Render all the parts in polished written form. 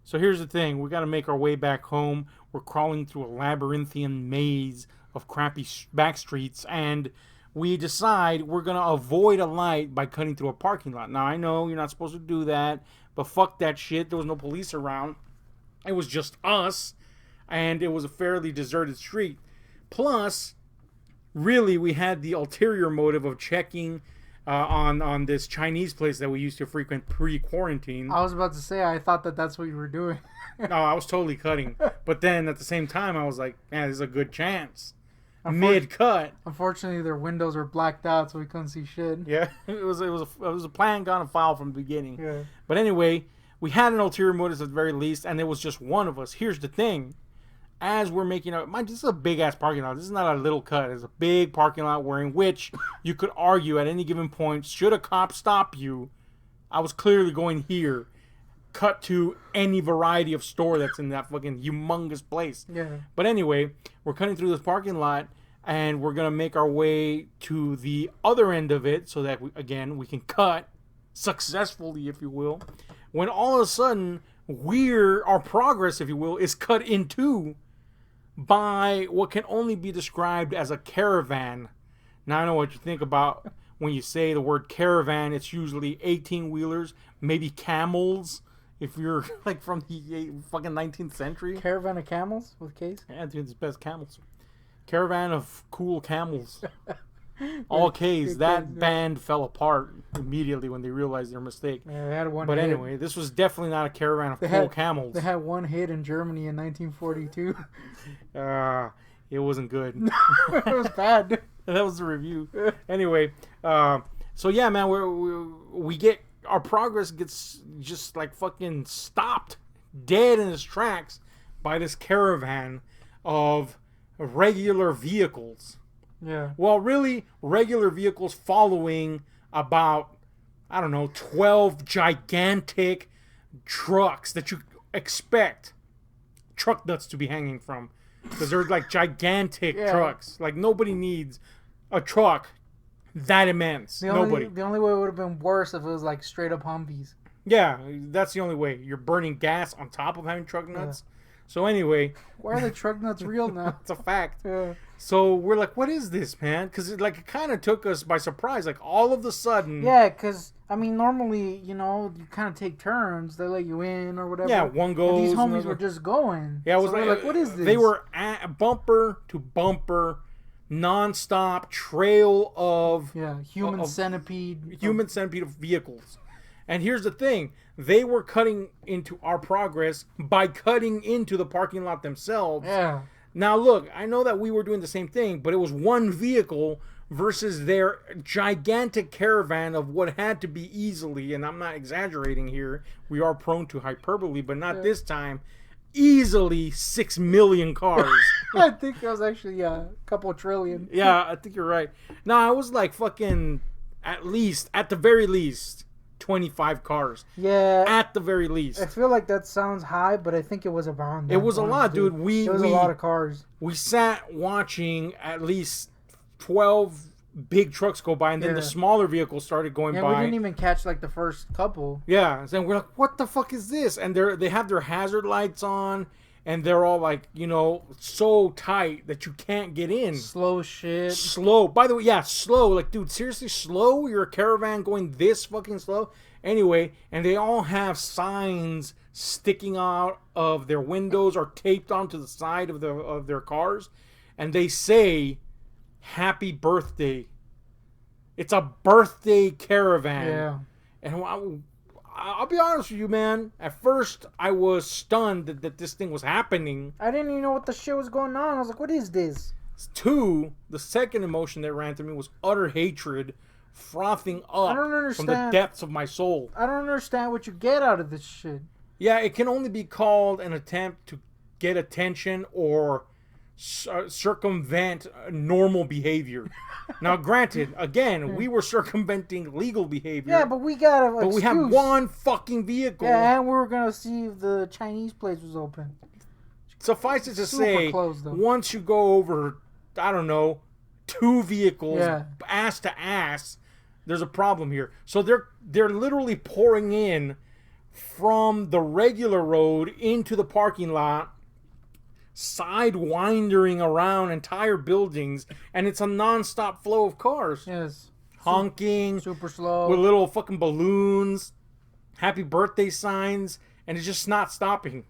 So here's the thing. We got to make our way back home. We're crawling through a labyrinthian maze of crappy back streets, and we decide we're going to avoid a light by cutting through a parking lot. Now, I know you're not supposed to do that, but fuck that shit. There was no police around. It was just us, and it was a fairly deserted street. Plus, really, we had the ulterior motive of checking on this Chinese place that we used to frequent pre-quarantine. I was about to say, I thought that's what you were doing. No, I was totally cutting. But then at the same time, I was like, man, there's a good chance. Mid-cut. Unfortunately, their windows were blacked out, so we couldn't see shit. Yeah, it was a plan gone afoul from the beginning. Yeah. But anyway, we had an ulterior motive at the very least, and there was just one of us. Here's the thing. As we're making our... Mind, this is a big-ass parking lot. This is not a little cut. It's a big parking lot in which you could argue at any given point, should a cop stop you, I was clearly going here. Cut to any variety of store that's in that fucking humongous place. Yeah. But anyway, we're cutting through this parking lot, and we're going to make our way to the other end of it so that, we can cut successfully, if you will. When all of a sudden, our progress, if you will, is cut into by what can only be described as a caravan. Now, I know what you think about when you say the word caravan. It's usually 18-wheelers, maybe camels, if you're like from the fucking 19th century. Caravan of camels with case? Yeah, dude, it's best camels. Caravan of cool camels. All K's. That band fell apart immediately when they realized their mistake. Yeah, they had one but hit. Anyway, this was definitely not a caravan of cool camels. They had one hit in Germany in 1942. It wasn't good. It was bad. That was the review. Anyway, so yeah, man, we get our progress gets just like fucking stopped dead in its tracks by this caravan of regular vehicles. Yeah. Well, really, regular vehicles following about, 12 gigantic trucks that you expect truck nuts to be hanging from. Because they're like gigantic trucks. Like, nobody needs a truck that immense. The only way it would have been worse if it was like straight up Humvees. Yeah, that's the only way. You're burning gas on top of having truck nuts. Yeah. So anyway, why are the truck nuts real now? It's a fact. Yeah. So we're like, what is this, man? Because it kind of took us by surprise. Like all of a sudden. Yeah, because normally, you kind of take turns. They let you in or whatever. Yeah, one goes. And these homies were just going. Yeah, it was so like, what is this? They were at bumper to bumper, non-stop trail of human centipede of vehicles. And here's the thing. They were cutting into our progress by cutting into the parking lot themselves. Yeah. Now, look, I know that we were doing the same thing, but it was one vehicle versus their gigantic caravan of what had to be easily, and I'm not exaggerating here, we are prone to hyperbole, but not this time, easily 6 million cars. I think it was actually a couple trillion. Yeah, I think you're right. No, I was like fucking at the very least, 25 cars. Yeah. At the very least. I feel like that sounds high, but I think it was around that. It was a lot, dude. It was a lot of cars. We sat watching at least 12 big trucks go by, and then the smaller vehicles started going by. Yeah, we didn't even catch like the first couple. Yeah, and we're like, what the fuck is this? And they have their hazard lights on, and they're all like, so tight that you can't get in. Slow shit. Slow. By the way, slow. Like, dude, seriously, slow? You're a caravan going this fucking slow? Anyway, and they all have signs sticking out of their windows or taped onto the side of their cars, and they say, "Happy birthday." It's a birthday caravan. Yeah. And I'll be honest with you, man. At first, I was stunned that this thing was happening. I didn't even know what the shit was going on. I was like, what is this? 2, the second emotion that ran through me was utter hatred, frothing up from the depths of my soul. I don't understand what you get out of this shit. Yeah, it can only be called an attempt to get attention or circumvent normal behavior. Now, granted, again, we were circumventing legal behavior. Yeah, but we got a But we have one fucking vehicle. Yeah, and we were gonna see if the Chinese place was open. Suffice it to say, once you go over, 2 vehicles, ass to ass, there's a problem here. So they're literally pouring in from the regular road into the parking lot, sidewinding around entire buildings, and it's a non-stop flow of cars. Yes. Honking, Super slow. with little fucking balloons, happy birthday signs, and it's just not stopping.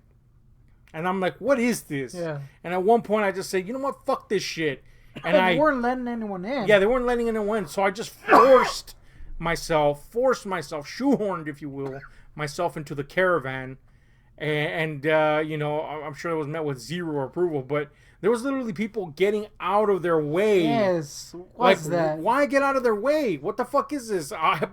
And I'm like, what is this? Yeah. And at one point I just said, you know what, fuck this shit. And they weren't letting anyone in. Yeah, they weren't letting anyone in. So I just forced myself, shoehorned, if you will, myself into the Caravan. And you know, I'm sure it was met with zero approval, but there was literally people getting out of their way. Yes, what's that? Why get out of their way? What the fuck is this? I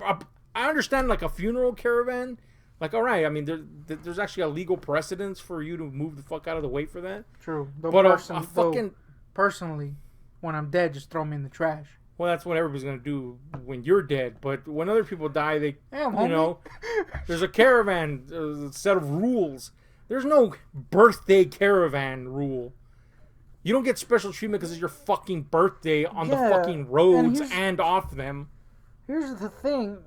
understand like a funeral caravan. Like, all right, I mean, there's actually a legal precedence for you to move the fuck out of the way for that. True. Personally, when I'm dead, just throw me in the trash. Well, that's what everybody's gonna do when you're dead. But when other people die, you know, there's a caravan, a set of rules. There's no birthday caravan rule. You don't get special treatment because it's your fucking birthday on the fucking roads and off them. Here's the thing.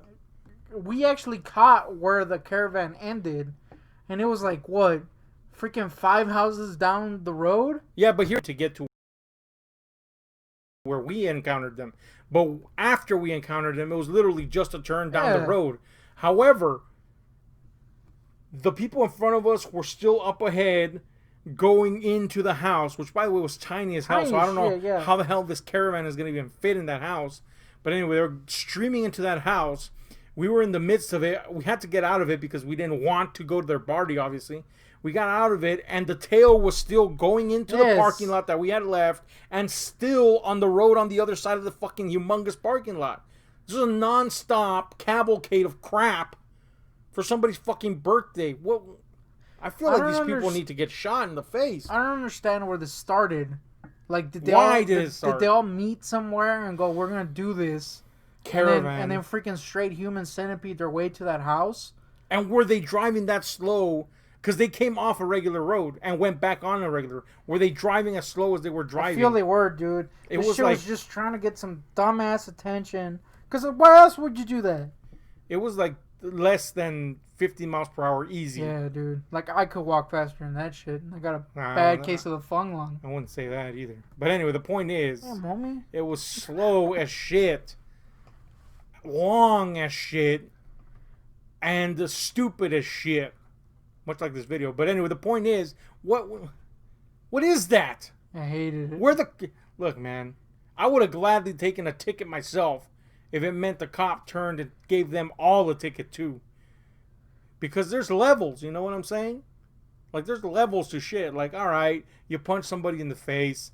We actually caught where the caravan ended, and it was like, what, freaking 5 houses down the road? Yeah, but here to get to where we encountered them. But after we encountered them, it was literally just a turn down the road. However, the people in front of us were still up ahead going into the house, which, by the way, was tiny as hell. So I don't know how the hell this caravan is going to even fit in that house. But anyway, they were streaming into that house. We were in the midst of it. We had to get out of it because we didn't want to go to their party, obviously. We got out of it, and the tail was still going into the parking lot that we had left, and still on the road on the other side of the fucking humongous parking lot. This is a non-stop cavalcade of crap for somebody's fucking birthday. What? I feel like these people need to get shot in the face. I don't understand where this started. Like, did they all meet somewhere and go, we're gonna do this? Caravan. And then freaking straight human centipede their way to that house? And were they driving that slow? Because they came off a regular road and went back on a regular. Were they driving as slow as they were driving? I feel they were, dude. This shit was just trying to get some dumbass attention. Because why else would you do that? It was like less than 50 miles per hour easy. Yeah, dude. Like, I could walk faster than that shit. I got a bad case of the fung lung. I wouldn't say that either. But anyway, the point is, it was slow as shit, long as shit, and stupid as shit. Much like this video. But anyway, the point is, what is that? I hated it. Look, man, I would have gladly taken a ticket myself if it meant the cop turned and gave them all a ticket too. Because there's levels, you know what I'm saying? Like, there's levels to shit. Like, all right, you punch somebody in the face.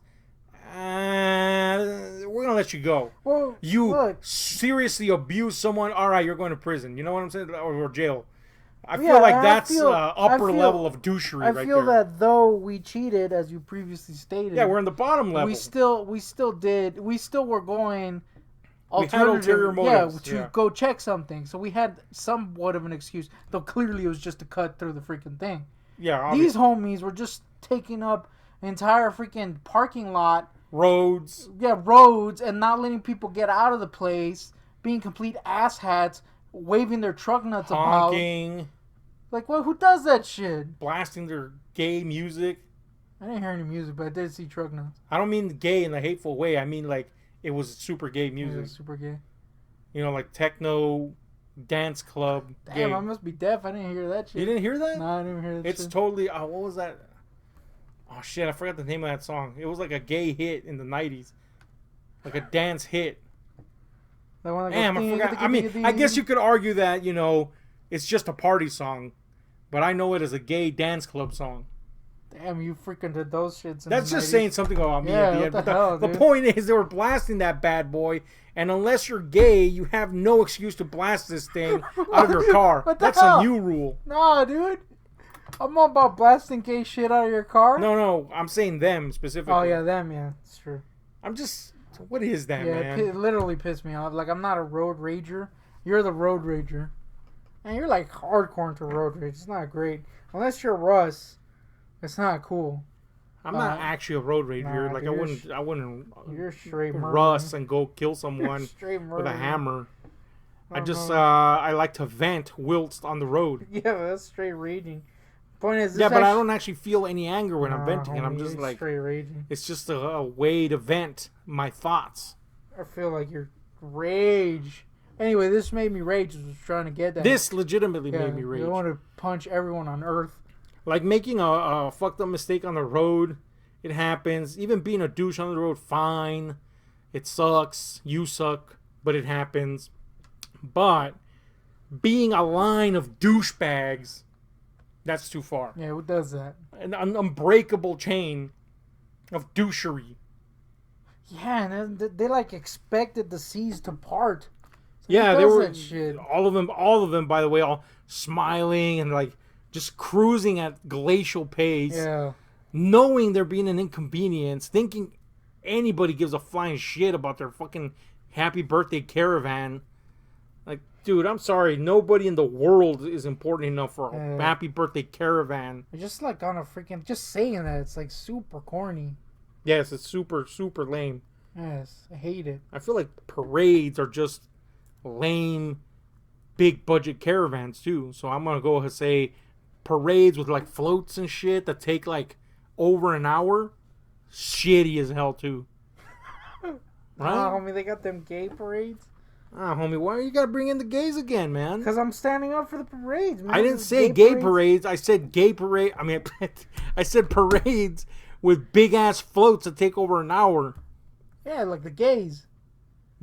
We're going to let you go. Well, you seriously abuse someone. All right, you're going to prison. You know what I'm saying? Or jail. I feel like that's upper level of douchery right there. I feel that though we cheated, as you previously stated. Yeah, we're in the bottom level. We still were going. We had ulterior motives. To go check something. So we had somewhat of an excuse, though clearly it was just to cut through the freaking thing. Yeah, obviously. These homies were just taking up an entire freaking parking lot. Roads. Yeah, roads, and not letting people get out of the place, being complete asshats, waving their truck nuts honking. About. Like, well, who does that shit? Blasting their gay music. I didn't hear any music, but I did see truck nuts. I don't mean gay in a hateful way. I mean, like, it was super gay music. Yeah, it was super gay. You know, like techno, dance club. Damn, gay. I must be deaf. I didn't hear that shit. You didn't hear that? No, I didn't hear that It's shit. totally... what was that? Oh, shit, I forgot the name of that song. It was like a gay hit in the 90s. Like a dance hit. That one that Damn, I forgot. I mean, I guess you could argue that, you know, it's just a party song. But I know it as a gay dance club song. Damn, you freaking did those shits. That's just saying something about me at the end. But the point is, they were blasting that bad boy, and unless you're gay, you have no excuse to blast this thing out of your car. That's a new rule. Nah, dude. I'm all about blasting gay shit out of your car. No, I'm saying them specifically. Oh, yeah, them, yeah. It's true. I'm just... What is that, man? It literally pissed me off. Like, I'm not a road rager. You're the road rager. And you're like hardcore into road rage. It's not great. Unless you're Russ, it's not cool. I'm not actually a road rager. Nah, like dude, I wouldn't you're straight murder. Russ and go kill someone straight with a hammer. I like to vent whilst on the road. Yeah, that's straight raging. Point is, Yeah, but I don't actually feel any anger when I'm venting, and I'm just like, straight raging. it's just a way to vent my thoughts. I feel like you're rage. Anyway, this made me rage. I was trying to get that. This legitimately made me rage. I want to punch everyone on Earth. Like making a fucked up mistake on the road, it happens. Even being a douche on the road, fine. It sucks. You suck, but it happens. But being a line of douchebags, that's too far. Yeah, who does that? An unbreakable chain of douchery. Yeah, and they like expected the seas to part. So Yeah, they were that shit? all of them. By the way, all smiling and like just cruising at glacial pace, Yeah. knowing they're being an inconvenience, thinking anybody gives a flying shit about their fucking happy birthday caravan. Like, dude, I'm sorry, nobody in the world is important enough for a happy birthday caravan. Just like on a freaking, just saying that, it's like super corny. Yes, it's super, super lame. Yes, I hate it. I feel like parades are just lame, big budget caravans too. So I'm gonna go ahead and say parades with like floats and shit that take like over an hour, shitty as hell too. Right? Homie, they got them gay parades. Homie, why you gotta bring in the gays again, man? Because I'm standing up for the parades, man. I didn't say gay parades. I said gay parade. I mean, I said parades with big ass floats that take over an hour. Yeah, like the gays.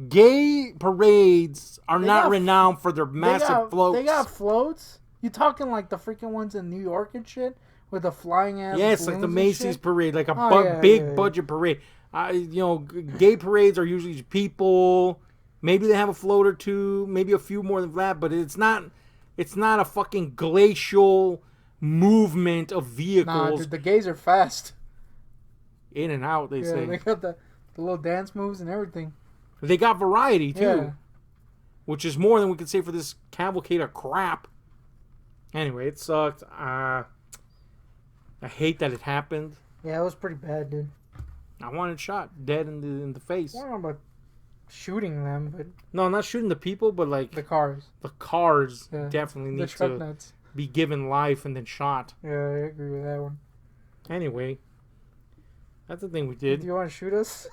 Gay parades are not renowned for their massive floats. They got floats? You talking like the freaking ones in New York and shit? With the flying ass Yeah, it's like the Macy's parade, like a big budget parade. Gay parades are usually people. Maybe they have a float or two, maybe a few more than that, but it's not a fucking glacial movement of vehicles. Nah, dude, the gays are fast. In and out, they say. They got the little dance moves and everything. They got variety, too. Yeah. Which is more than we could say for this cavalcade of crap. Anyway, it sucked. I hate that it happened. Yeah, it was pretty bad, dude. I wanted shot dead in the face. I don't know about shooting them, but... No, not shooting the people, but like... The cars. The cars definitely need to nuts. Be given life and then shot. Yeah, I agree with that one. Anyway... That's the thing we did. Do you want to shoot us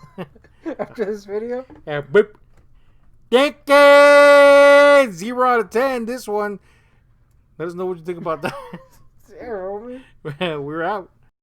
after this video? Yeah, boop. Thank you! 0 out of 10, this one. Let us know what you think about that. 0, homie. We're out.